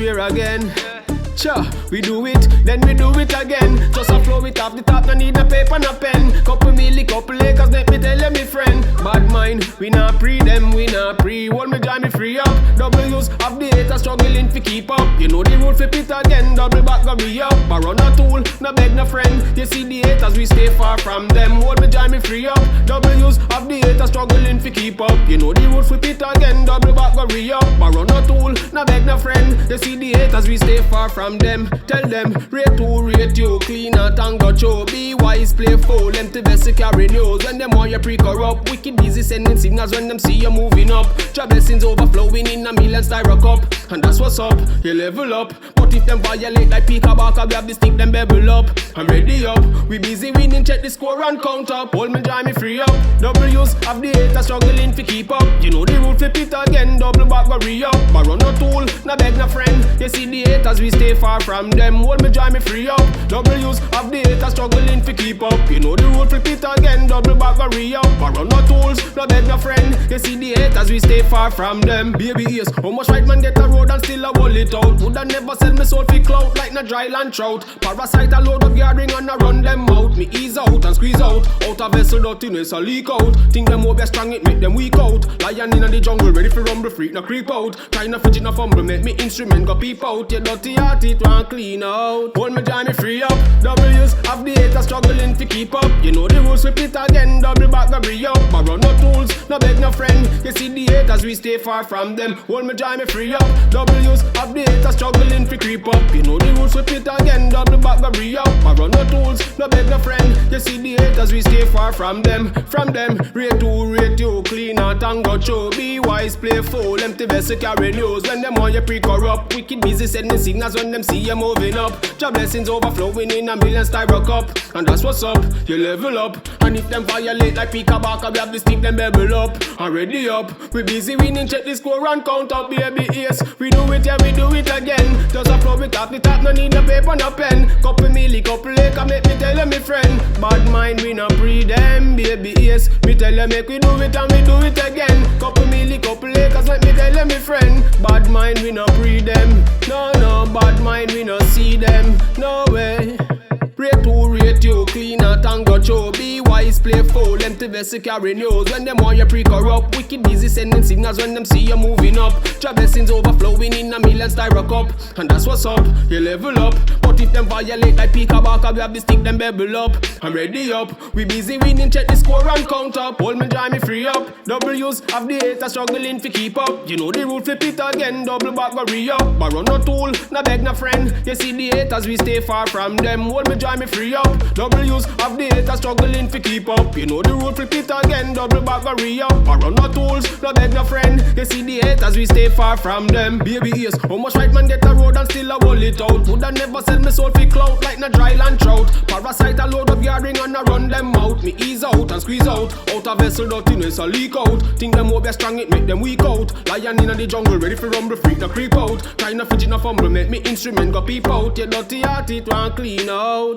RedSquare again. Cha, we do it, then we do it again. Just a flow it off the top, no need a paper, no pen. Couple milli, couple acres, let me tell you, me friend. Bad mind, we not pre them, we not pre. Hold me, join me free up. Double use of the haters, struggling to keep up. You know the rule, flip it again, double back, go re up. But run a tool, no beg, no friend. You see the haters, we stay far from them. Hold me, join me free up. Double use of the haters, struggling to keep up. You know the rule, flip it again, double back, go re up. But run a tool, no beg, no friend. You see the haters, we stay far from them. Tell them, rate to rate you, clean out and go show. Be wise, play full, empty vessel carry news. When them want you pre-corrupt, wicked busy sending signals when them see you moving up. Job blessings overflowing in a million styro cup. And that's what's up, you level up. But if them violate like Peekabaka, we have the stick, them bubble up. I'm ready up, we busy winning, check the score and count up. Hold me, join me free up. Double use of the haters, struggling to keep up. You know the rule, flip it again, double back, go re up. But run no tool, no beg, no friend. You see the haters, we stay far from them. Hold me, join me free up. Double use of the haters, struggling to keep up. You know the rule, flip it again, double back, go re up. But run no tools, no beg, no friend. You see the haters, we stay far from them. Baby ears, how much right man get a road and still a roll it out. Woulda never sell me soul fi clout like no dry land trout. Parasite a load of gathering and a run them out. Me ease out and squeeze out. Out a vessel dirtiness a leak out. Think them over strong, it make them weak out. Lion in the jungle, ready for rumble, freak no creep out. Try no fidget no fumble, make me instrument go peep out. Your dirty heart it want clean out. Hold me, join me free up. Double use of the haters, struggling to keep up. You know the rules, flip it again, double back go re up. But run no tools, no beg no friend. You see the haters, we stay far from them. Hold me, join me free up. Double use of the haters, struggling to creep up. You know the rules, flip it again, double back go re up. But run no tools, no beg no friend. You see the haters, we stay far from them. From them, rate you, clean out and go show. Be wise, play full, empty vessel carry news. When them want you pre-corrupt, wicked busy sending signals when them see you moving up. Job blessings overflowing in a million styro cup. And that's what's up, you level up. And if them violate like Peekabaka, we have the stick, them bubble up. And ready up, we busy winning, check the score and count up, baby, yes. We do it, yeah, we do it again. Just a flow it off the top, no need no paper, no pen. Couple milli, couple acre, make me tell you, me friend. Bad mind, we no pre them, baby, yes. Me tell you, make we do it and we do it again. Couple milli, couple acres, let me tell you, me friend. Bad mind, we no pre them. No, bad mind, we no see them. No way. Rate you, clean out and go show. Be wise, play full, empty vessel carry news. When them want you pre-corrupt, wicked busy sending signals when them see you moving up. Job blessings overflowing in a million styro cup. And that's what's up, you level up. But if them violate like Peekabaka, we have the stick, them bubble up. I'm ready up, we busy winning, check the score and count up. Hold me, join me free up. Double use of the haters, struggling to keep up. You know the rule, flip it again, double back go re up. But run no tool, no beg no friend. You see the haters, we stay far from them. Hold me, join me free up. Double use of the haters, struggling to keep up. You know the rule, flip it again, double back go re up. But run no tools, no beg no friend. You see the haters, we stay far from them. Baby ears, how much right man get a road and still a roll it out. Woulda never sell me soul fi clout like no dry land trout. Parasite a load of gathering and a run them out. Me ease out and squeeze out. Out a vessel dirtiness a leak out. Think them over strong, it make them weak out. Lion in the jungle, ready for rumble, freak no creep out. Try no fidget no fumble, make me instrument go peep out. Your dirty heart it want clean out.